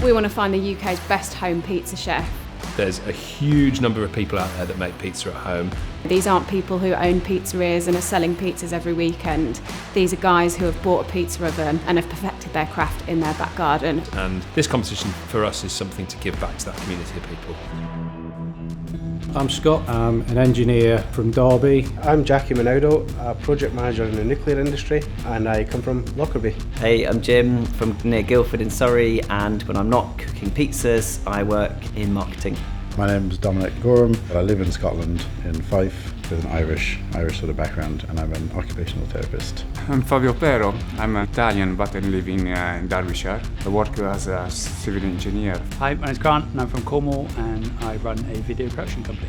We want to find the UK's best home pizza chef. There's a huge number of people out there that make pizza at home. These aren't people who own pizzerias and are selling pizzas every weekend. These are guys who have bought a pizza oven and have perfected their craft in their back garden. And this competition for us is something to give back to that community of people. I'm Scott, I'm an engineer from Derby. I'm Jackie Minaudo, a project manager in the nuclear industry, and I come from Lockerbie. Hey, I'm Jim from near Guildford in Surrey, and when I'm not cooking pizzas, I work in marketing. My name's Dominic Gorham. I live in Scotland, in Fife, with an Irish sort of background, and I'm an occupational therapist. I'm Fabio Pero. I'm Italian, but I live in Derbyshire. I work as a civil engineer. Hi, my name's Grant, and I'm from Cornwall, and I run a video production company.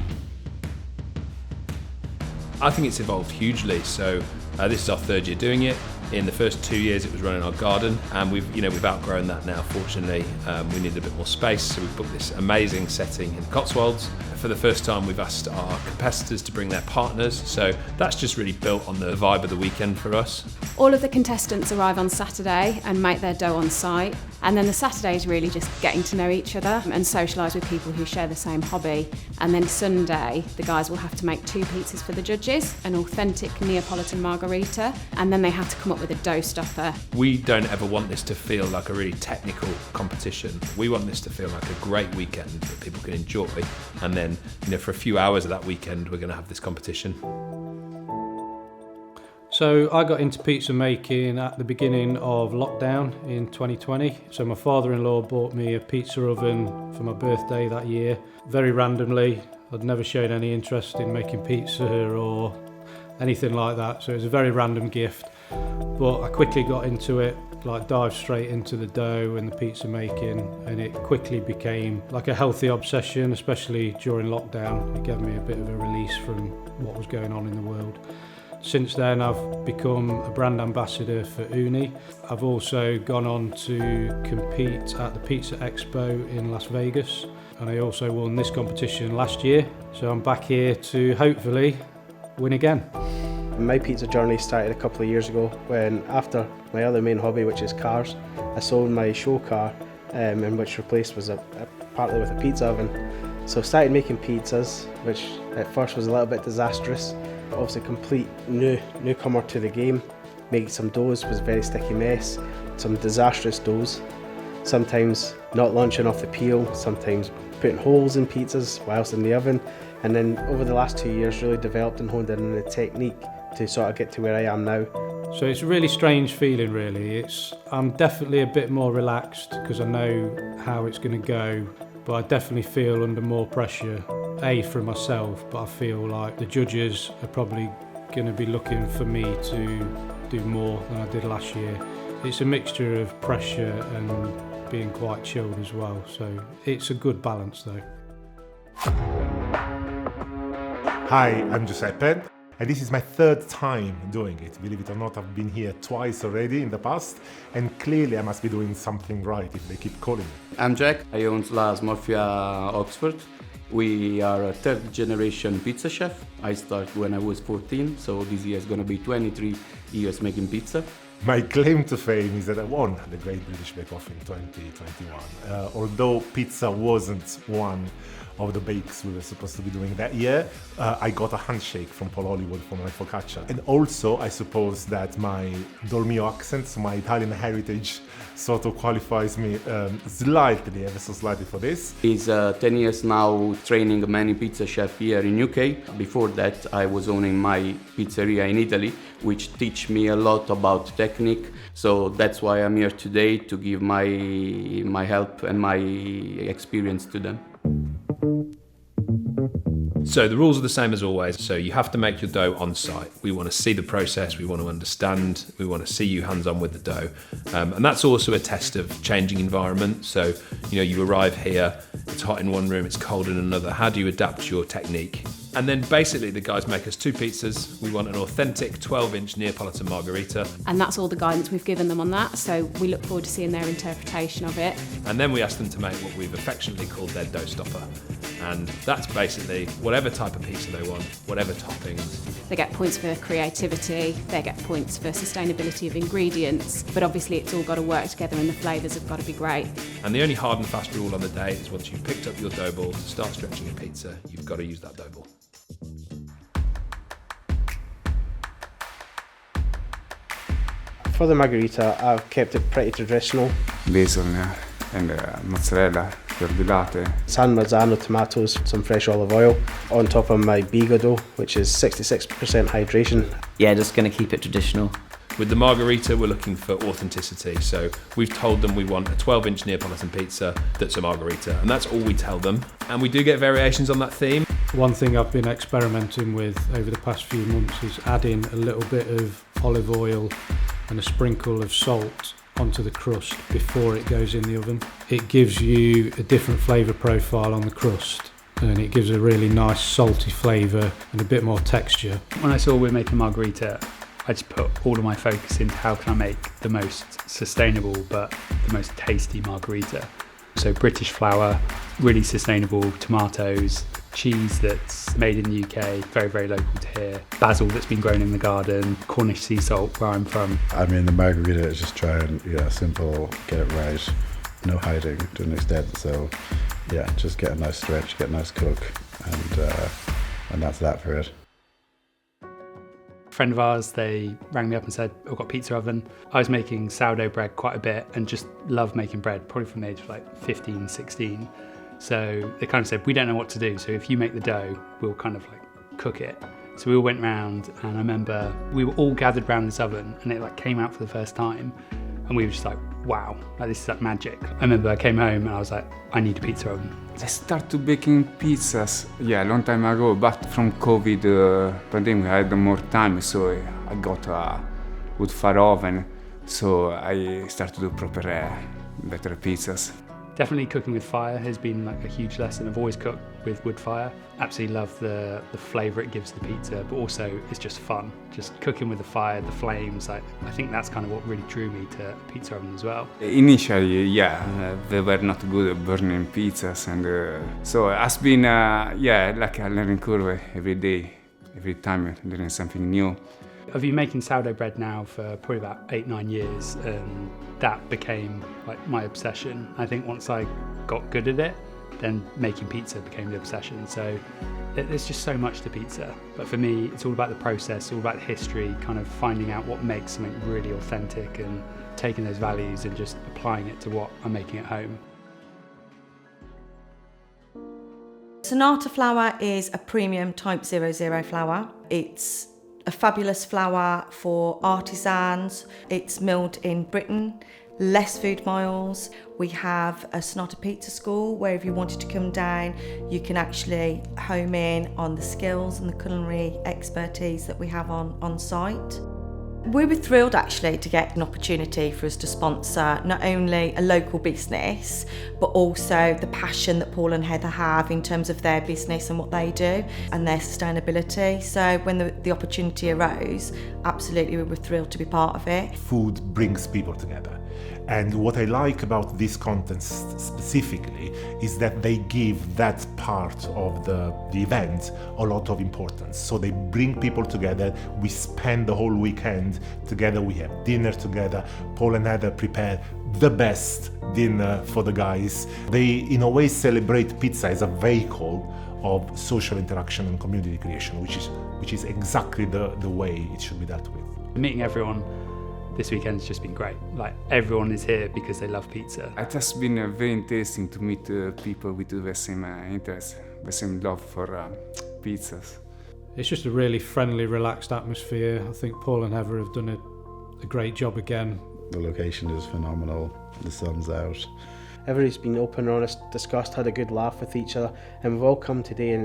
I think it's evolved hugely. So this is our third year doing it. In the first 2 years it was run in our garden, and we've outgrown that now, fortunately. We needed a bit more space, so we've booked this amazing setting in the Cotswolds. For the first time we've asked our competitors to bring their partners, so that's just really built on the vibe of the weekend for us. All of the contestants arrive on Saturday and make their dough on site, and then the Saturday is really just getting to know each other and socialise with people who share the same hobby. And then Sunday, the guys will have to make 2 pizzas for the judges, an authentic Neapolitan Margherita, and then they have to come up with a Showstopper. We don't ever want this to feel like a really technical competition. We want this to feel like a great weekend that people can enjoy, and then for a few hours of that weekend we're going to have this competition. So I got into pizza making at the beginning of lockdown in 2020. So my father-in-law bought me a pizza oven for my birthday that year, very randomly. I'd never shown any interest in making pizza or anything like that, so it was a very random gift. But I quickly got into it, dived straight into the dough and the pizza making, and it quickly became like a healthy obsession, especially during lockdown. It gave me a bit of a release from what was going on in the world. Since then I've become a brand ambassador for Uni. I've also gone on to compete at the Pizza Expo in Las Vegas, and I also won this competition last year, so I'm back here to hopefully win again. My pizza journey started a couple of years ago when, after my other main hobby, which is cars, I sold my show car, and which replaced was partly with a pizza oven. So I started making pizzas, which at first was a little bit disastrous. Obviously complete newcomer to the game. Making some doughs was a very sticky mess, some disastrous doughs. Sometimes not launching off the peel, sometimes putting holes in pizzas whilst in the oven. And then over the last 2 years really developed and honed in on the technique to sort of get to where I am now. So it's a really strange feeling really. I'm definitely a bit more relaxed because I know how it's going to go, but I definitely feel under more pressure, from myself, but I feel like the judges are probably going to be looking for me to do more than I did last year. It's a mixture of pressure and being quite chilled as well, so it's a good balance though. Hi, I'm Giuseppe, and this is my third time doing it. Believe it or not, I've been here twice already in the past, and clearly I must be doing something right if they keep calling me. I'm Jack, I own La Smorfia Oxford. We are a third generation pizza chef. I started when I was 14, so this year is going to be 23 years making pizza. My claim to fame is that I won the Great British Bake Off in 2021. Although pizza wasn't one of the bakes we were supposed to be doing that year, I got a handshake from Paul Hollywood for my focaccia. And also, I suppose that my Dormio accent, so my Italian heritage, sort of qualifies me slightly, ever so slightly for this. He's 10 years now training many pizza chefs here in UK. Before that, I was owning my pizzeria in Italy, which teach me a lot about technique. So that's why I'm here today, to give my help and my experience to them. So the rules are the same as always. So you have to make your dough on site. We want to see the process, we want to understand, we want to see you hands-on with the dough. And that's also a test of changing environment. So, you arrive here, it's hot in one room, it's cold in another. How do you adapt your technique And then basically the guys make us 2 pizzas. We want an authentic 12-inch Neapolitan Margherita. And that's all the guidance we've given them on that, so we look forward to seeing their interpretation of it. And then we ask them to make what we've affectionately called their Showstopper. And that's basically whatever type of pizza they want, whatever toppings. They get points for creativity, they get points for sustainability of ingredients, but obviously it's all got to work together and the flavours have got to be great. And the only hard and fast rule on the day is once you've picked up your dough ball to start stretching a pizza, you've got to use that dough ball. For the Margherita, I've kept it pretty traditional. Basil and mozzarella, fior di latte. San Marzano tomatoes, some fresh olive oil. On top of my biga dough, which is 66% hydration. Yeah, just going to keep it traditional. With the Margherita, we're looking for authenticity. So we've told them we want a 12-inch Neapolitan pizza that's a Margherita, and that's all we tell them. And we do get variations on that theme. One thing I've been experimenting with over the past few months is adding a little bit of olive oil and a sprinkle of salt onto the crust before it goes in the oven. It gives you a different flavour profile on the crust, and it gives a really nice salty flavour and a bit more texture. When I saw we were making Margherita, I just put all of my focus into how can I make the most sustainable but the most tasty Margherita. So British flour, really sustainable tomatoes, cheese that's made in the UK, very, very local to here, basil that's been grown in the garden, Cornish sea salt where I'm from. I mean, the Margherita is just try and, simple, get it right, no hiding to an extent. So, yeah, just get a nice stretch, get a nice cook, and that's that for it. Friend of ours, they rang me up and said, I've got a pizza oven. I was making sourdough bread quite a bit and just loved making bread, probably from the age of like 15, 16. So they kind of said, we don't know what to do, so if you make the dough, we'll kind of like cook it. So we all went round, and I remember we were all gathered around this oven and it like came out for the first time, and we were just like, wow, like this is like magic. I remember I came home and I was like, I need a pizza oven. I started baking pizzas, a long time ago, but from COVID pandemic I had more time, so I got a wood fire oven, so I started to prepare better pizzas. Definitely cooking with fire has been like a huge lesson. I've always cooked with wood fire. Absolutely love the flavour it gives the pizza, but also it's just fun. Just cooking with the fire, the flames, I think that's kind of what really drew me to a pizza oven as well. Initially, they were not good at burning pizzas, and so it's been, like a learning curve every day, every time learning something new. I've been making sourdough bread now for probably about 8-9 years, and that became like my obsession. I think once I got good at it, then making pizza became the obsession. So there's just so much to pizza. But for me, it's all about the process, all about the history, kind of finding out what makes something really authentic and taking those values and just applying it to what I'm making at home. Sonata flour is a premium type 00 flour. It's a fabulous flour for artisans. It's milled in Britain, less food miles. We have a Sonata Pizza School where if you wanted to come down, you can actually home in on the skills and the culinary expertise that we have on site. We were thrilled actually to get an opportunity for us to sponsor not only a local business, but also the passion that Paul and Heather have in terms of their business and what they do and their sustainability. So when the opportunity arose, absolutely we were thrilled to be part of it. Food brings people together. And what I like about this contest specifically is that they give that part of the event a lot of importance. So they bring people together, we spend the whole weekend together, we have dinner together. Paul and Heather prepare the best dinner for the guys. They in a way celebrate pizza as a vehicle of social interaction and community creation, which is exactly the way it should be dealt with. Meeting everyone this weekend's just been great. Like everyone is here because they love pizza. It has been very interesting to meet people with the same interest, the same love for pizzas. It's just a really friendly, relaxed atmosphere. I think Paul and Heather have done a great job again. The location is phenomenal, the sun's out. Everybody's been open, honest, discussed, had a good laugh with each other, and we've all come today and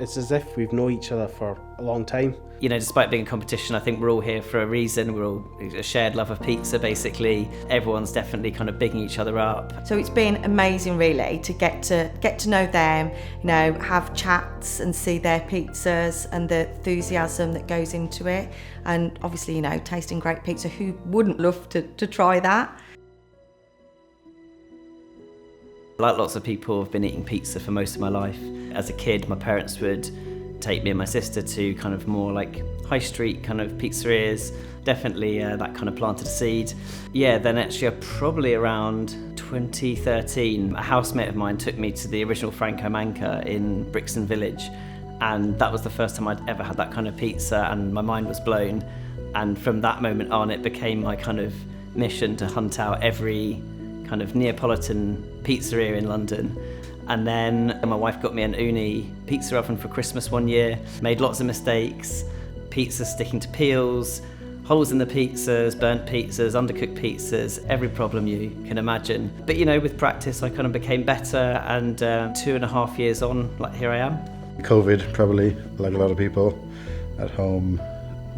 it's as if we've known each other for a long time. You know, despite being a competition, I think we're all here for a reason. We're all a shared love of pizza, basically. Everyone's definitely kind of bigging each other up. So it's been amazing, really, to get to know them, you know, have chats and see their pizzas and the enthusiasm that goes into it. And obviously, you know, tasting great pizza, who wouldn't love to try that? Like lots of people, I've been eating pizza for most of my life. As a kid, my parents would take me and my sister to kind of more like high street kind of pizzerias. Definitely that kind of planted a seed. Yeah, then actually probably around 2013, a housemate of mine took me to the original Franco Manca in Brixton Village, and that was the first time I'd ever had that kind of pizza, and my mind was blown. And from that moment on, it became my kind of mission to hunt out every kind of Neapolitan pizzeria in London. And then my wife got me an Uni pizza oven for Christmas one year, made lots of mistakes, pizzas sticking to peels, holes in the pizzas, burnt pizzas, undercooked pizzas, every problem you can imagine. But you know, with practice I kind of became better, and 2.5 years on, like, here I am. COVID, probably, like a lot of people, at home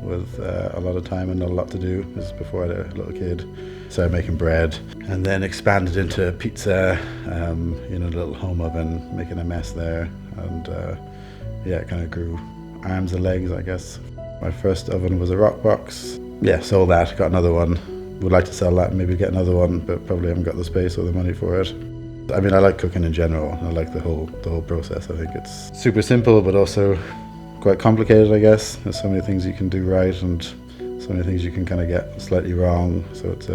with a lot of time and not a lot to do. This is before I had a little kid. Started making bread and then expanded into pizza, in a little home oven, making a mess there. And yeah, it kind of grew arms and legs, I guess. My first oven was a rock box. Yeah, sold that, got another one. Would like to sell that and maybe get another one, but probably haven't got the space or the money for it. I mean, I like cooking in general. I like the whole process. I think it's super simple, but also quite complicated, I guess. There's so many things you can do right and so many things you can kind of get slightly wrong. So it's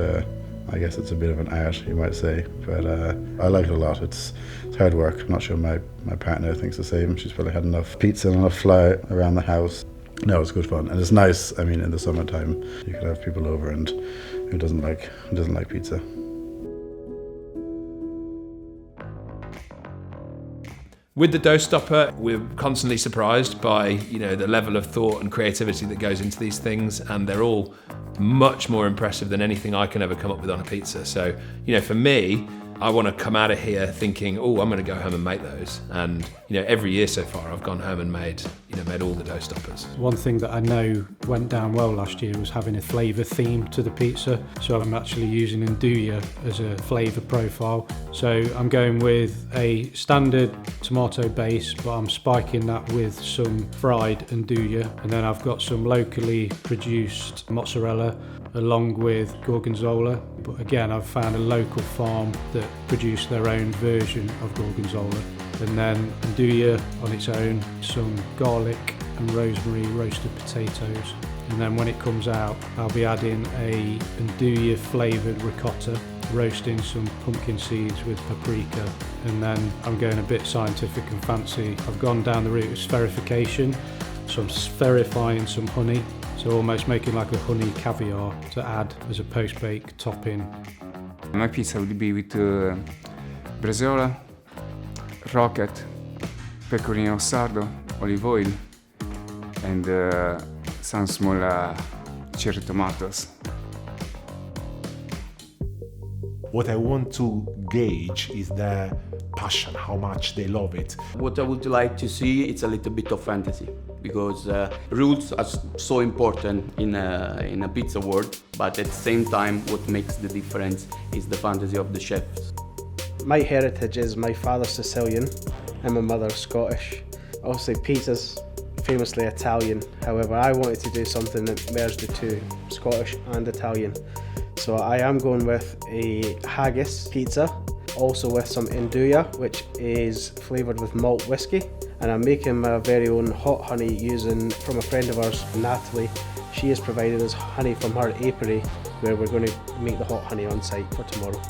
I guess it's a bit of an art, you might say. But I like it a lot. It's hard work. I'm not sure my partner thinks the same. She's probably had enough pizza and enough flour around the house. No, it's good fun. And it's nice. I mean, in the summertime, you could have people over, and who doesn't like pizza? With the Showstopper, we're constantly surprised by, you know, the level of thought and creativity that goes into these things, and they're all much more impressive than anything I can ever come up with on a pizza. So, you know, for me, I want to come out of here thinking, oh, I'm going to go home and make those. And, you know, every year so far, I've gone home and made all the Showstoppers. One thing that I know went down well last year was having a flavour theme to the pizza. So I'm actually using Nduja as a flavour profile. So I'm going with a standard tomato base, but I'm spiking that with some fried Nduja. And then I've got some locally produced mozzarella along with gorgonzola. But again, I've found a local farm that produce their own version of gorgonzola. And then Nduja on its own, some garlic and rosemary roasted potatoes. And then when it comes out, I'll be adding a Nduja flavoured ricotta, roasting some pumpkin seeds with paprika. And then I'm going a bit scientific and fancy. I've gone down the route of spherification, so I'm spherifying some honey. So almost making like a honey caviar to add as a post-bake topping. My pizza will be with bresaola, rocket, pecorino sardo, olive oil, and some small cherry tomatoes. What I want to gauge is their passion, how much they love it. What I would like to see, it's a little bit of fantasy, because rules are so important in a pizza world, but at the same time what makes the difference is the fantasy of the chefs. My heritage is my father's Sicilian and my mother's Scottish. Obviously pizza's famously Italian, however I wanted to do something that merged the two, Scottish and Italian. So I am going with a haggis pizza, also with some Nduja, which is flavoured with malt whiskey. And I'm making my very own hot honey using from a friend of ours, Natalie. She has provided us honey from her apiary, where we're going to make the hot honey on site for tomorrow.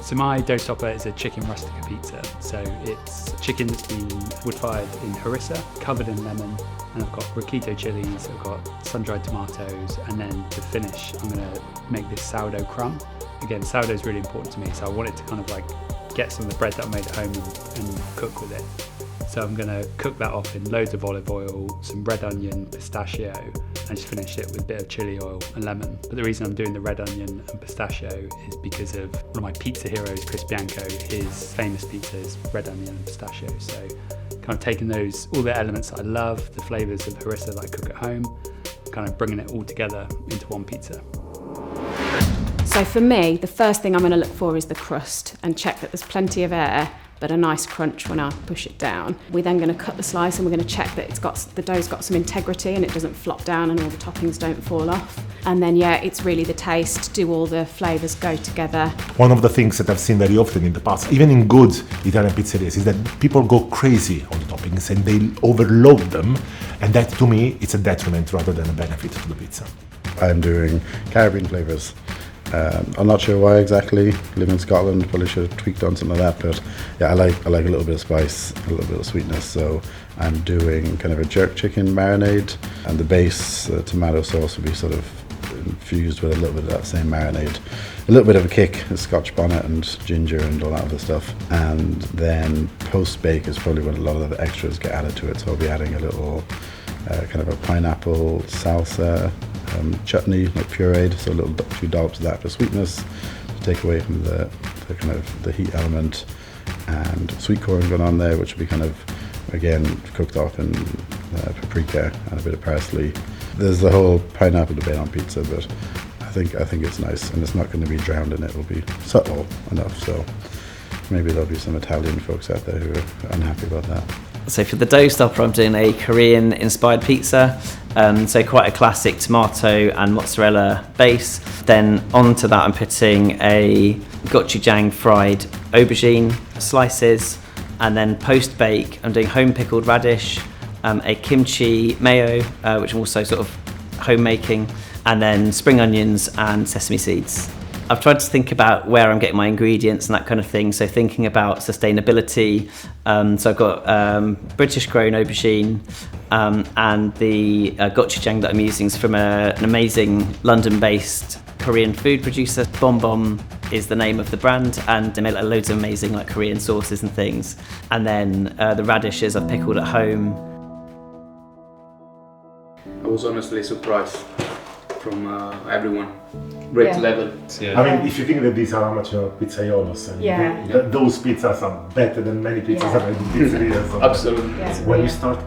So my Showstopper is a chicken rustica pizza. So it's chicken that's been wood-fired in harissa, covered in lemon, and I've got rocchito chilies, I've got sun-dried tomatoes, and then to finish I'm going to make this sourdough crumb. Again, sourdough is really important to me, so I wanted to kind of like get some of the bread that I made at home and cook with it. So I'm going to cook that off in loads of olive oil, some red onion, pistachio, and just finish it with a bit of chili oil and lemon. But the reason I'm doing the red onion and pistachio is because of one of my pizza heroes, Chris Bianco. His famous pizza is red onion and pistachio. So kind of taking those, all the elements that I love, the flavours of harissa that I cook at home, kind of bringing it all together into one pizza. So for me, the first thing I'm going to look for is the crust and check that there's plenty of air but a nice crunch when I push it down. We're then going to cut the slice and we're going to check that the dough's got some integrity and it doesn't flop down and all the toppings don't fall off. And then it's really the taste, do all the flavours go together. One of the things that I've seen very often in the past, even in good Italian pizzerias, is that people go crazy on the toppings and they overload them, and that to me it's a detriment rather than a benefit to the pizza. I'm doing Caribbean flavours. I'm not sure why exactly. Living in Scotland, probably should have tweaked on something like that, but yeah, I like a little bit of spice, a little bit of sweetness. So I'm doing kind of a jerk chicken marinade, and the base tomato sauce will be sort of infused with a little bit of that same marinade. A little bit of a kick, a Scotch bonnet and ginger and all that other stuff. And then post bake is probably when a lot of the extras get added to it. So I'll be adding a little kind of a pineapple salsa. Chutney, like pureed, so a few dollops of that for sweetness to take away from the kind of the heat element, and sweet corn going on there, which will be kind of again cooked off in paprika and a bit of parsley. There's the whole pineapple debate on pizza, but I think it's nice, and it's not going to be drowned in it. It'll be subtle enough, so maybe there'll be some Italian folks out there who are unhappy about that. So for the dough stopper, I'm doing a Korean inspired pizza. So quite a classic tomato and mozzarella base. Then onto that I'm putting a gochujang fried aubergine slices, and then post bake I'm doing home pickled radish, a kimchi mayo, which I'm also sort of home making, and then spring onions and sesame seeds. I've tried to think about where I'm getting my ingredients and that kind of thing, so thinking about sustainability. So I've got British grown aubergine, and the gochujang that I'm using is from an amazing London-based Korean food producer. Bom Bom is the name of the brand, and they make loads of amazing Korean sauces and things. And then the radishes I've pickled at home. I was honestly surprised from everyone. Great level. Yeah. I mean, if you think that these are amateur pizzaiolos, and those pizzas are better than many pizzas that I do pizzerias. Absolutely. When you start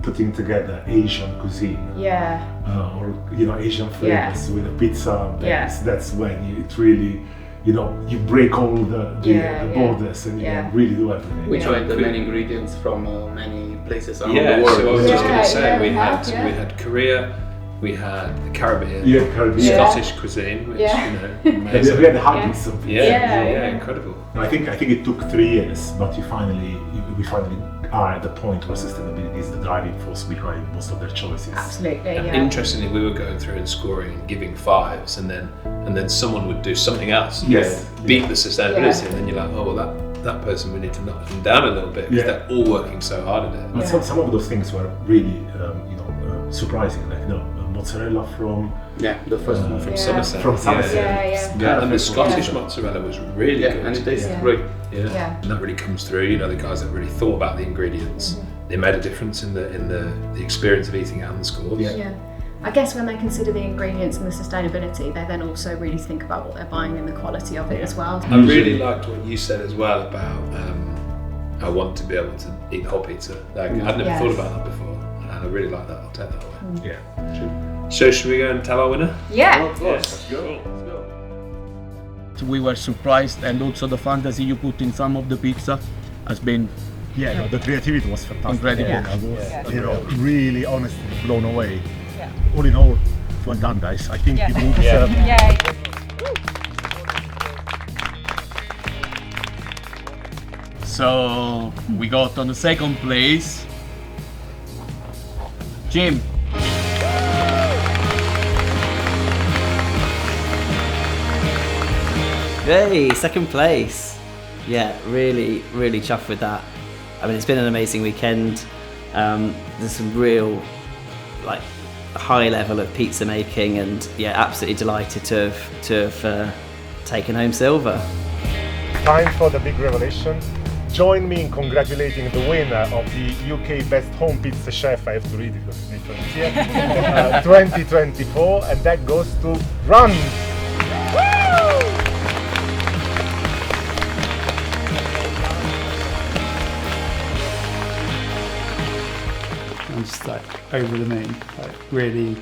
putting together Asian cuisine, or Asian flavors with a pizza base, that's when it really, you break all the borders and you really do everything. We tried the many ingredients from many places around the world. So I was just going to say we had Korea. We had the Caribbean, Scottish cuisine, which amazing. We had the hobbyist of pizza. Yeah, incredible. I think it took 3 years, but we finally are at the point where sustainability is the driving force behind most of their choices. Absolutely. Interestingly, we were going through and scoring and giving 5s, and then someone would do something else. Beat the sustainability, and then you're like, oh well, that person we need to knock them down a little bit because they're all working so hard at it. But some of those things were really surprising, like mozzarella from the first one from Somerset. From Somerset. And the Scottish mozzarella was really good. And it tasted great. And that really comes through. The guys that really thought about the ingredients, they made a difference in the experience of eating it and the scores. I guess when they consider the ingredients and the sustainability, they then also really think about what they're buying and the quality of it as well. I really liked what you said as well about I want to be able to eat the whole pizza. I'd never thought about that before, and I really like that. I'll take that away. So should we go and tell our winner? Yeah. Of course. Let's go. We were surprised, and also the fantasy you put in some of the pizza has been the creativity was fantastic. Incredible. I was really honestly blown away. All in all, well done guys. I think you moved So we got on the second place Jim. Hey, second place. Yeah, really, really chuffed with that. I mean, it's been an amazing weekend. There's some real, high level of pizza making, and absolutely delighted to have taken home silver. Time for the big revelation. join me in congratulating the winner of the UK Best Home Pizza Chef. I have to read it because it's different here. 2024, and that goes to Grant. I'm just like over the moon, like really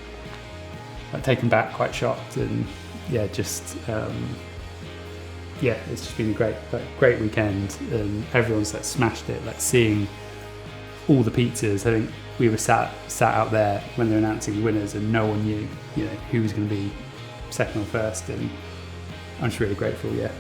like taken back, quite shocked, and yeah, just yeah, it's just been a great weekend, and everyone's like smashed it. Like seeing all the pizzas, I think we were sat out there when they're announcing the winners, and no one knew, you know, who was going to be second or first, and I'm just really grateful. Yeah.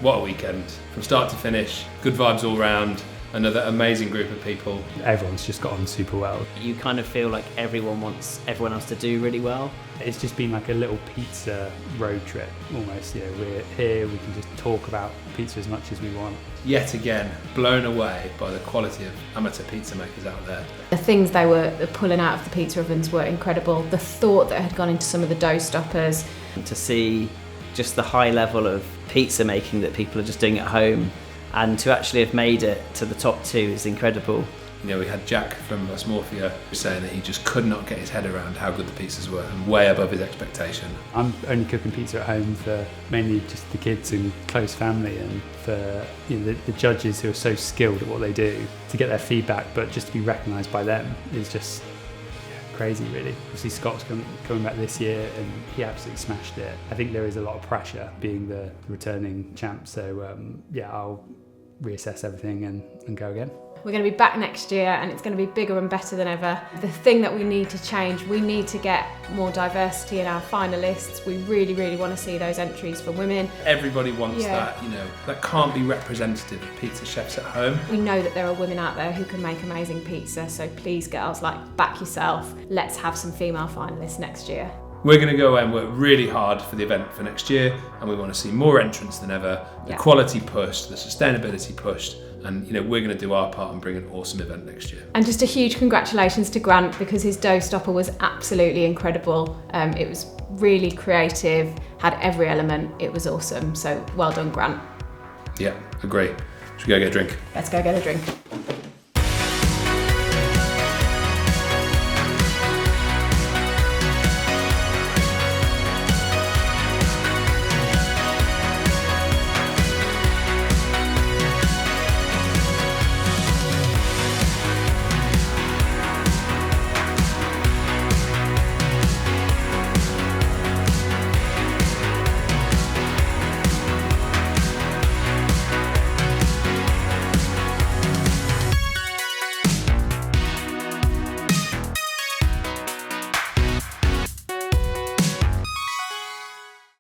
What a weekend from start to finish. Good vibes all round. Another amazing group of people. Everyone's just got on super well. You kind of feel like everyone wants everyone else to do really well. It's just been like a little pizza road trip almost. You know, we're here, we can just talk about pizza as much as we want. Yet again, blown away by the quality of amateur pizza makers out there. The things they were pulling out of the pizza ovens were incredible. The thought that had gone into some of the dough stoppers. To see just the high level of pizza making that people are just doing at home, and to actually have made it to the top 2 is incredible. You know, we had Jack from Osmorphia saying that he just could not get his head around how good the pizzas were, and way above his expectation. I'm only cooking pizza at home for mainly just the kids and close family, and for, you know, the judges who are so skilled at what they do, to get their feedback but just to be recognised by them is just crazy, really. Obviously Scott's coming back this year and he absolutely smashed it. I think there is a lot of pressure being the returning champ, so yeah, I'll reassess everything and go again. We're going to be back next year, and it's going to be bigger and better than ever. The thing that we need to change, we need to get more diversity in our finalists. We really, really want to see those entries for women. Everybody wants that, you know, that can't be representative of pizza chefs at home. We know that there are women out there who can make amazing pizza, so please girls, like, back yourself. Let's have some female finalists next year. We're going to go away and work really hard for the event for next year, and we want to see more entrants than ever, the quality pushed, the sustainability pushed, and you know, we're going to do our part and bring an awesome event next year. And just a huge congratulations to Grant, because his dough stopper was absolutely incredible. It was really creative, had every element, it was awesome. So well done, Grant. Yeah, agree. Should we go get a drink? Let's go get a drink.